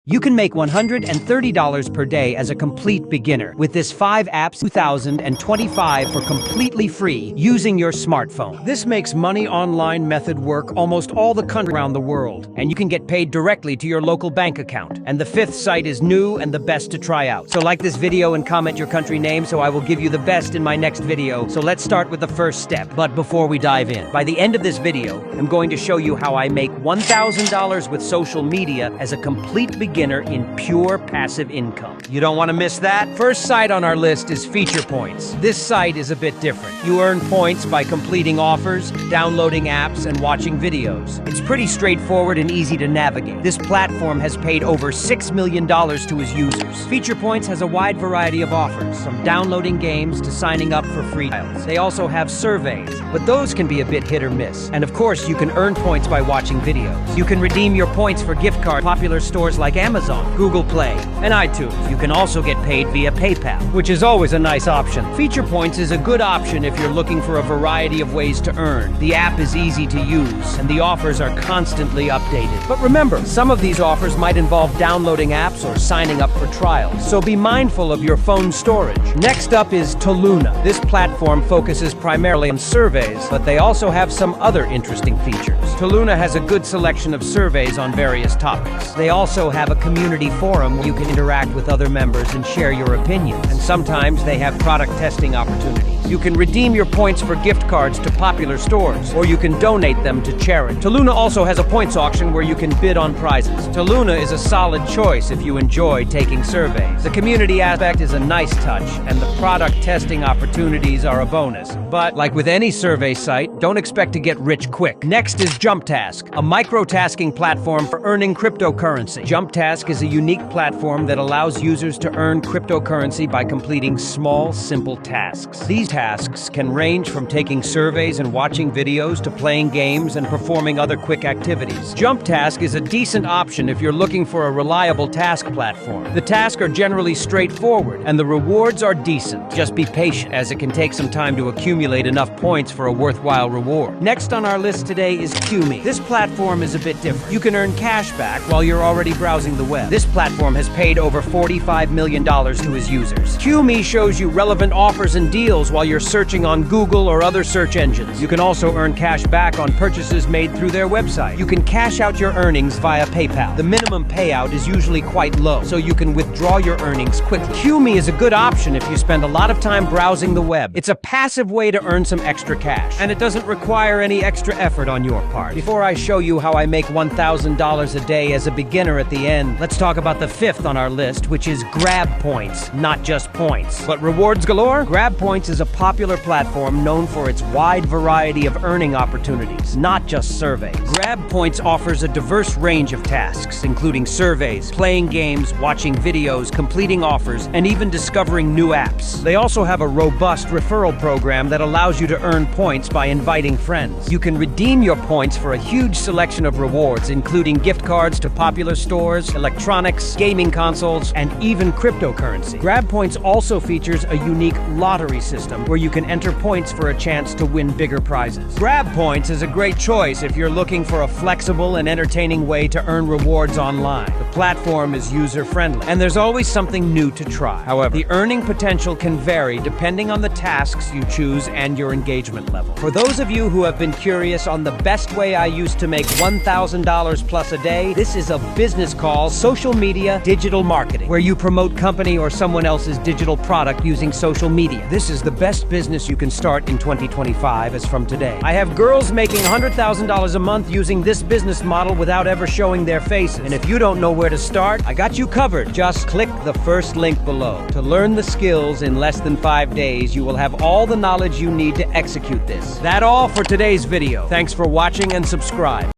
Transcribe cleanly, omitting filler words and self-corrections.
You can make $130 per day as a complete beginner with this 5 apps 2025 for completely free using your smartphone. This makes money online method work almost all the country around the world, and you can get paid directly to your local bank account. And the 5th site is new and the best to try out. So like this video and comment your country name so I will give you the best in my next video. So let's start with the first step. But before we dive in, by the end of this video, I'm going to show you how I make $1,000 with social media as a complete beginner in pure passive income. You don't want to miss that? First site on our list is Feature Points. This site is a bit different. You earn points by completing offers, downloading apps, and watching videos. It's pretty straightforward and easy to navigate. This platform has paid over $6 million to its users. Feature Points has a wide variety of offers, from downloading games to signing up for free trials. They also have surveys, but those can be a bit hit or miss. And of course, you can earn points by watching videos. You can redeem your points for gift cards at popular stores like Amazon, Google Play, and iTunes. You can also get paid via PayPal, which is always a nice option. Feature Points is a good option if you're looking for a variety of ways to earn. The app is easy to use, and the offers are constantly updated. But remember, some of these offers might involve downloading apps or signing up for trials, so be mindful of your phone storage. Next up is Toluna. This platform focuses primarily on surveys, but they also have some other interesting features. Toluna has a good selection of surveys on various topics. They also have a community forum where you can interact with other members and share your opinions. And sometimes they have product testing opportunities. You can redeem your points for gift cards to popular stores, or you can donate them to charity. Toluna also has a points auction where you can bid on prizes. Toluna is a solid choice if you enjoy taking surveys. The community aspect is a nice touch, and the product testing opportunities are a bonus. But like with any survey site, don't expect to get rich quick. Next is JumpTask, a micro-tasking platform for earning cryptocurrency. JumpTask is a unique platform that allows users to earn cryptocurrency by completing small, simple tasks. These tasks can range from taking surveys and watching videos to playing games and performing other quick activities. JumpTask is a decent option if you're looking for a reliable task platform. The tasks are generally straightforward, and the rewards are decent. Just be patient, as it can take some time to accumulate enough points for a worthwhile reward. Next on our list today is QMe. This platform is a bit different. You can earn cash back while you're already browsing the web. This platform has paid over $45 million to its users. QMe shows you relevant offers and deals while you're searching on Google or other search engines. You can also earn cash back on purchases made through their website. You can cash out your earnings via PayPal. The minimum payout is usually quite low, so you can withdraw your earnings quickly. QMe is a good option if you spend a lot of time browsing the web. It's a passive way to earn some extra cash, and it doesn't require any extra effort on your part. Before I show you how I make $1,000 a day as a beginner at the end, let's talk about the 5th on our list, which is Grab Points, not just points, but rewards galore. Grab Points is a popular platform known for its wide variety of earning opportunities, not just surveys. Grab Points offers a diverse range of tasks, including surveys, playing games, watching videos, completing offers, and even discovering new apps. They also have a robust referral program that allows you to earn points by inviting friends. You can redeem your points for a huge selection of rewards, including gift cards to popular stores, electronics, gaming consoles, and even cryptocurrency. Grab Points also features a unique lottery system where you can enter points for a chance to win bigger prizes. Grab Points is a great choice if you're looking for a flexible and entertaining way to earn rewards online. The platform is user-friendly, and there's always something new to try. However, the earning potential can vary depending on the tasks you choose and your engagement level. For those of you who have been curious on the best way I used to make $1,000 plus a day, this is a business called social media digital marketing, where you promote company or someone else's digital product using social media. This is the best business you can start in 2025 as from today. I have girls making $100,000 a month using this business model without ever showing their faces. And if you don't know where to start, I got you covered. Just click the first link below. To learn the skills in less than 5 days, you will have all the knowledge you need to execute this. That's all for today's video. Thanks for watching and subscribe.